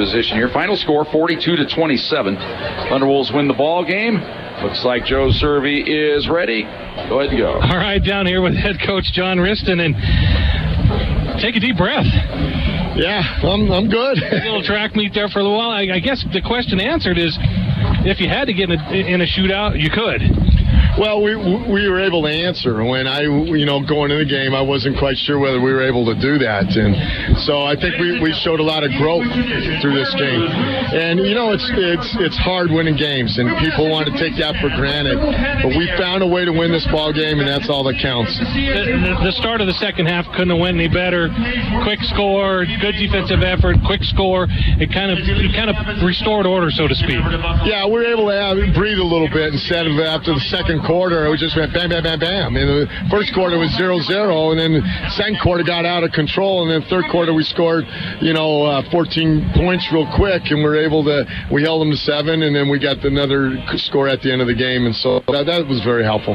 position here. Final score 42-27. Thunderwolves win the ball game. Looks like Joe Cervi is ready. Go ahead and go. All right, down here with head coach John Wristen, and take a deep breath. Yeah, I'm good. A little track meet there for a little while. I guess the question answered is, if you had to get in a shootout, you could. Well, we were able to answer. When going into the game, I wasn't quite sure whether we were able to do that. And so I think we showed a lot of growth through this game. And, it's hard winning games, and people want to take that for granted. But we found a way to win this ball game, and that's all that counts. The start of the second half couldn't have went any better. Quick score, good defensive effort, quick score. It kind of restored order, so to speak. Yeah, we were able to breathe a little bit instead of after the second quarter, it just went bam, bam, bam, bam. In the first quarter, it was 0-0, and then the second quarter got out of control, and then third quarter, we scored, 14 points real quick, and we held them to 7, and then we got another score at the end of the game, and so that was very helpful.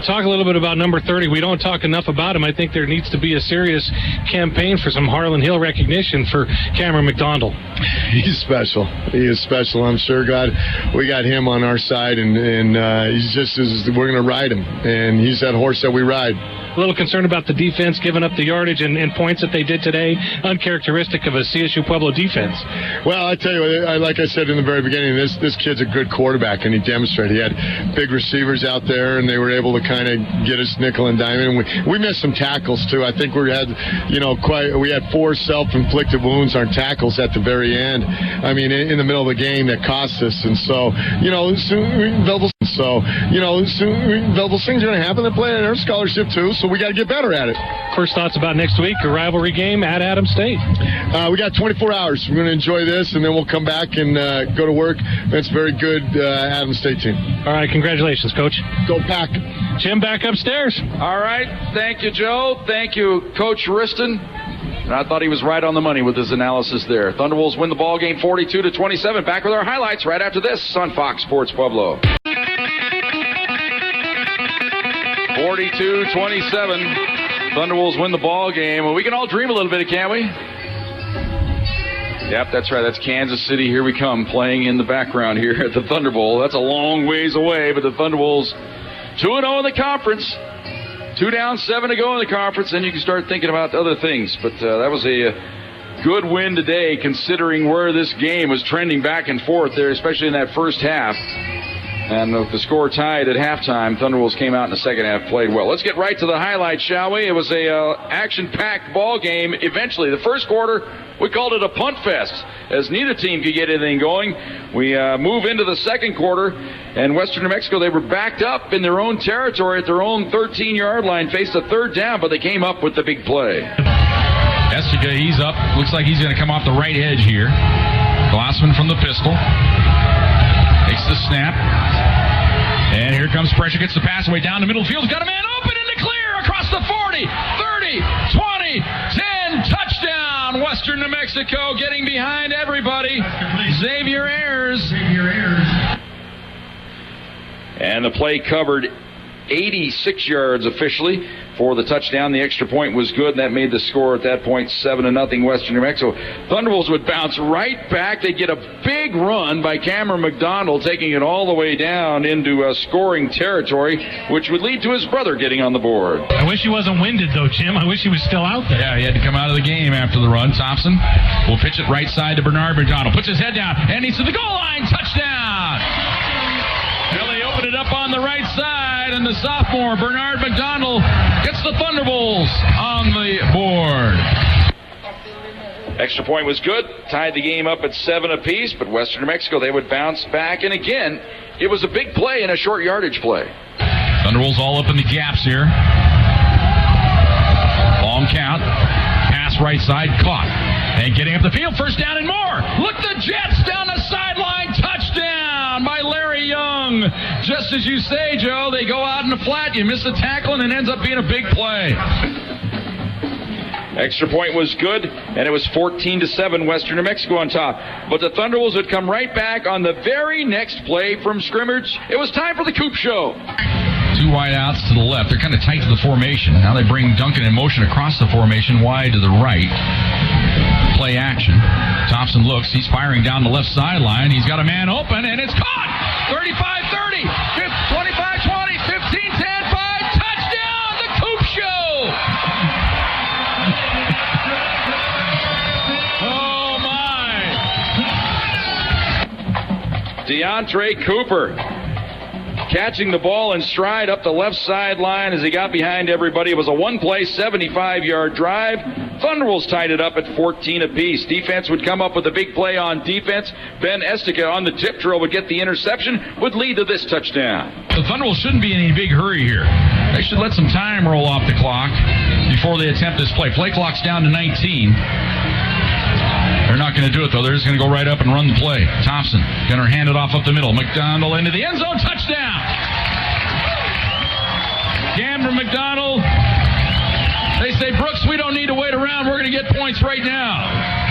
Talk a little bit about number 30. We don't talk enough about him. I think there needs to be a serious campaign for some Harlan Hill recognition for Cameron McDonald. He's special. He is special. I'm sure we got him on our side, and we're going to ride him, and he's that horse that we ride. A little concerned about the defense giving up the yardage and points that they did today, uncharacteristic of a CSU Pueblo defense. Well, I tell you, like I said in the very beginning, this kid's a good quarterback, and he demonstrated. He had big receivers out there, and they were able to kind of get us nickel and dime. And we missed some tackles too. I think we had 4 self-inflicted wounds on tackles at the very end. I mean, in the middle of the game that cost us. And so, those things are going to happen. They play at our scholarship too, so we got to get better at it. First thoughts about next week, a rivalry game at Adams State. We got 24 hours. We're going to enjoy this, and then we'll come back and go to work. That's a very good Adams State team. All right, congratulations, Coach. Go Pack. Jim, back upstairs. All right, thank you, Joe. Thank you, Coach Wristen. And I thought he was right on the money with his analysis there. Thunderwolves win the ball game 42-27. Back with our highlights right after this on Fox Sports Pueblo. 42-27. Thunderwolves win the ball game. Well, we can all dream a little bit, can't we? Yep, that's right. That's Kansas City. Here we come, playing in the background here at the Thunder Bowl. That's a long ways away, but the Thunderwolves 2-0 in the conference. 2 down, 7 to go in the conference. Then you can start thinking about other things. But that was a good win today, considering where this game was trending back and forth there, especially in that first half. And with the score tied at halftime, Thunderwolves came out in the second half, played well. Let's get right to the highlights, shall we? It was a action-packed ball game. Eventually, the first quarter, we called it a punt fest, as neither team could get anything going. We move into the second quarter, and Western New Mexico, they were backed up in their own territory at their own 13-yard line, faced a third down, but they came up with the big play. Essica, he's up. Looks like he's going to come off the right edge here. Glassman from the pistol. Takes the snap. And here comes pressure. Gets the pass away down the middle field. Got a man open in the clear across the 40, 30, 20, 10. Touchdown. Western New Mexico getting behind everybody. Xavier Ayers. And the play covered 86 yards officially for the touchdown. The extra point was good, and that made the score at that point 7-0 Western New Mexico. Thunderwolves would bounce right back. They'd get a big run by Cameron McDonald, taking it all the way down into scoring territory, which would lead to his brother getting on the board. I wish he wasn't winded, though, Jim. I wish he was still out there. Yeah, he had to come out of the game after the run. Thompson will pitch it right side to Bernard McDonald. Puts his head down, and he's to the goal line. Touchdown! Well, they opened it up on the right side, and the sophomore, Bernard McDonald, gets the Thunderbolts on the board. Extra point was good. Tied the game up at 7 apiece, but Western New Mexico, they would bounce back. And again, it was a big play and a short yardage play. Thunderbolts all up in the gaps here. Long count. Pass right side, caught. And getting up the field, first down and more. Look, the Jets down the sideline. Touchdown by Larry Young. Just as you say, Joe, they go out in the flat. You miss the tackle, and it ends up being a big play. Extra point was good, and it was 14-7, Western New Mexico on top. But the Thunderwolves would come right back on the very next play from scrimmage. It was time for the Coop Show. 2 wide outs to the left. They're kind of tight to the formation. Now they bring Duncan in motion across the formation, wide to the right. play action. Thompson looks. He's firing down the left sideline. He's got a man open, and it's caught. 35-30, 25-20, 15-10, 5. Touchdown, the Coop Show. Oh, my. DeAndre Cooper catching the ball in stride up the left sideline as he got behind everybody. It was a one-play, 75-yard drive. Thunderwolves tied it up at 14 apiece. Defense would come up with a big play on defense. Ben Estica on the tip drill would get the interception, would lead to this touchdown. The Thunderwolves shouldn't be in any big hurry here. They should let some time roll off the clock before they attempt this play. Play clock's down to 19. They're not going to do it, though. They're just going to go right up and run the play. Thompson going to hand it off up the middle. McDonald into the end zone. Touchdown! Cameron McDonald. They say, Brooks, we don't need to wait around. We're going to get points right now.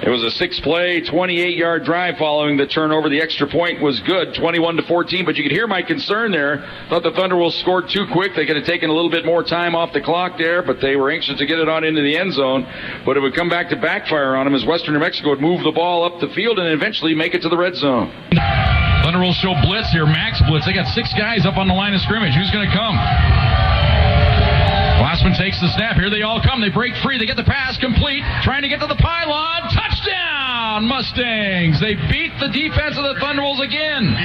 It was a 6-play, 28-yard drive following the turnover. The extra point was good, 21-14, but you could hear my concern there. Thought the Thunderwolves scored too quick. They could have taken a little bit more time off the clock there, but they were anxious to get it on into the end zone. But it would come back to backfire on them as Western New Mexico would move the ball up the field and eventually make it to the red zone. Thunderwolves show blitz here, max blitz. They got 6 guys up on the line of scrimmage. Who's going to come? Glassman takes the snap. Here they all come. They break free. They get the pass complete. Trying to get to the pylon. Touchdown, Mustangs. They beat the defense of the Thunderwolves again.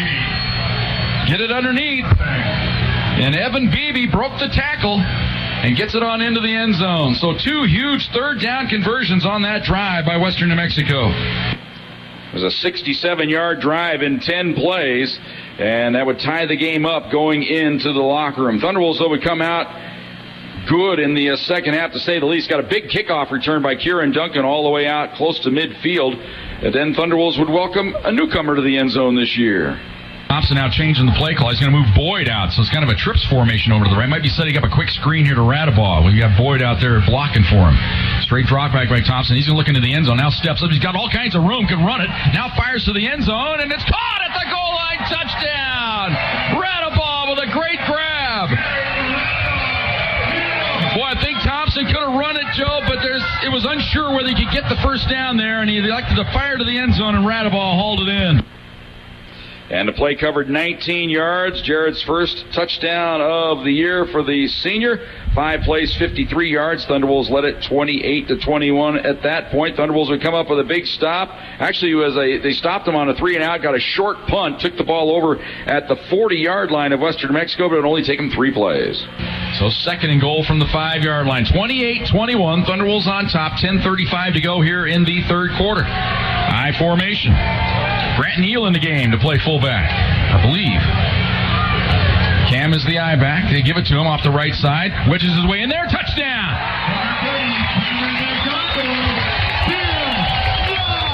Get it underneath. And Evan Beebe broke the tackle and gets it on into the end zone. So 2 huge third down conversions on that drive by Western New Mexico. It was a 67-yard drive in 10 plays, and that would tie the game up going into the locker room. Thunderwolves, though, would come out good in the second half, to say the least. Got a big kickoff return by Kieran Duncan all the way out close to midfield. And then Thunderwolves would welcome a newcomer to the end zone this year. Thompson now changing the play call. He's going to move Boyd out, so it's kind of a trips formation over to the right. Might be setting up a quick screen here to Radabaugh. We got Boyd out there blocking for him. Straight drop back by Thompson. He's going to look into the end zone. Now steps up. He's got all kinds of room. Can run it. Now fires to the end zone, and it's caught at the goal line. Touchdown! Radabaugh with a great grab. Boy, I think Thompson could have run it, Joe, but it was unsure whether he could get the first down there, and he elected to fire to the end zone, and Radabaugh hauled it in. And the play covered 19 yards. Jared's first touchdown of the year for the senior. 5 plays, 53 yards. Thunderwolves led it 28-21 at that point. Thunderwolves would come up with a big stop. Actually, they stopped them on a 3-and-out, got a short punt, took the ball over at the 40-yard line of Western New Mexico, but it only took them 3 plays. So second and goal from the 5-yard line. 28-21. Thunderwolves on top. 10:35 to go here in the third quarter. I formation. Grant Neal in the game to play fullback, I believe. Cam is the eye back. They give it to him off the right side. Wedges his way in there. Touchdown!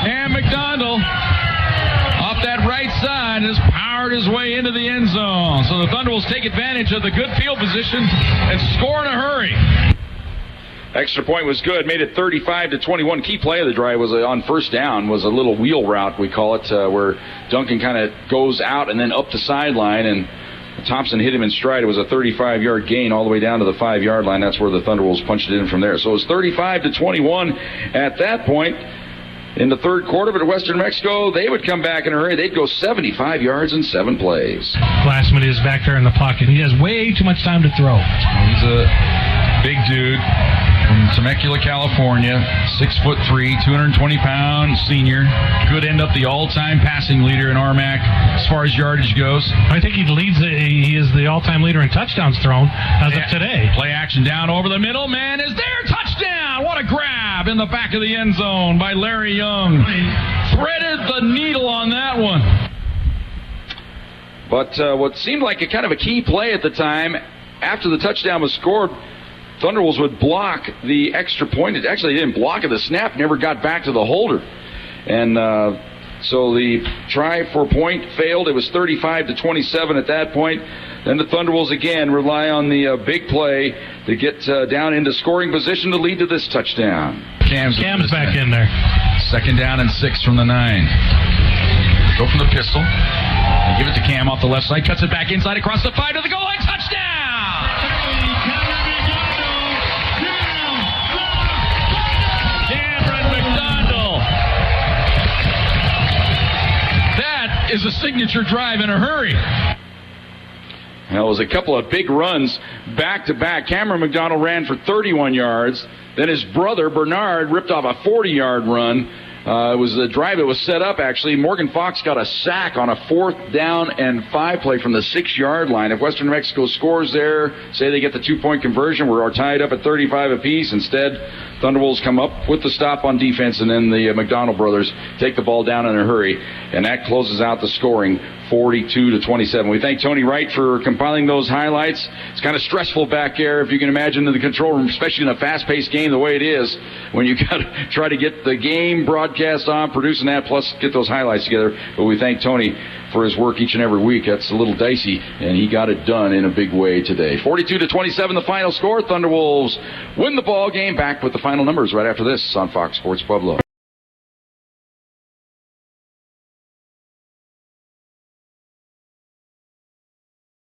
And McDonald off that right side has powered his way into the end zone. So the Thunderwolves take advantage of the good field position and score in a hurry. Extra point was good, made it 35-21. Key play of the drive was on first down, was a little wheel route, we call it, where Duncan kind of goes out and then up the sideline, and Thompson hit him in stride. It was a 35-yard gain all the way down to the 5-yard line. That's where the Thunderwolves punched it in from there. So it was 35-21 at that point in the third quarter. But at Western Mexico, they would come back in a hurry. They'd go 75 yards in 7 plays. Glassman is back there in the pocket. He has way too much time to throw. He's a big dude from Temecula, California, 6'3", 220-pound senior. Could end up the all-time passing leader in RMAC as far as yardage goes. I think he is the all-time leader in touchdowns thrown as of today. Play action down over the middle. Man is there. Touchdown! What a grab in the back of the end zone by Larry Young. Threaded the needle on that one. But what seemed like a kind of a key play at the time, after the touchdown was scored, Thunderwolves would block the extra point. Actually, they didn't block it. The snap never got back to the holder. And so the try for point failed. It was 35-27 at that point. Then the Thunderwolves again rely on the big play to get down into scoring position to lead to this touchdown. Cam's back in there. Second down and 6 from the 9. Go from the pistol. They give it to Cam off the left side. Cuts it back inside across the 5 to the goal line. Touchdown! is a signature drive in a hurry. Well, it was a couple of big runs back-to-back. Cameron McDonald ran for 31 yards. Then his brother, Bernard, ripped off a 40-yard run. It was a drive that was set up, actually. Morgan Fox got a sack on a 4th down and 5 play from the 6-yard line. If Western New Mexico scores there, say they get the 2-point conversion, we're tied up at 35 apiece. Instead, Thunderbolts come up with the stop on defense, and then the McDonald brothers take the ball down in a hurry. And that closes out the scoring, 42-27. We thank Tony Wright for compiling those highlights. It's kind of stressful back there, if you can imagine, in the control room, especially in a fast-paced game the way it is, when you got to try to get the game broadcast on, producing that, plus get those highlights together. But we thank Tony for his work each and every week. That's a little dicey, and he got it done in a big way today. 42-27, the final score. Thunderwolves win the ball game. Back with the final numbers right after this on Fox Sports Pueblo.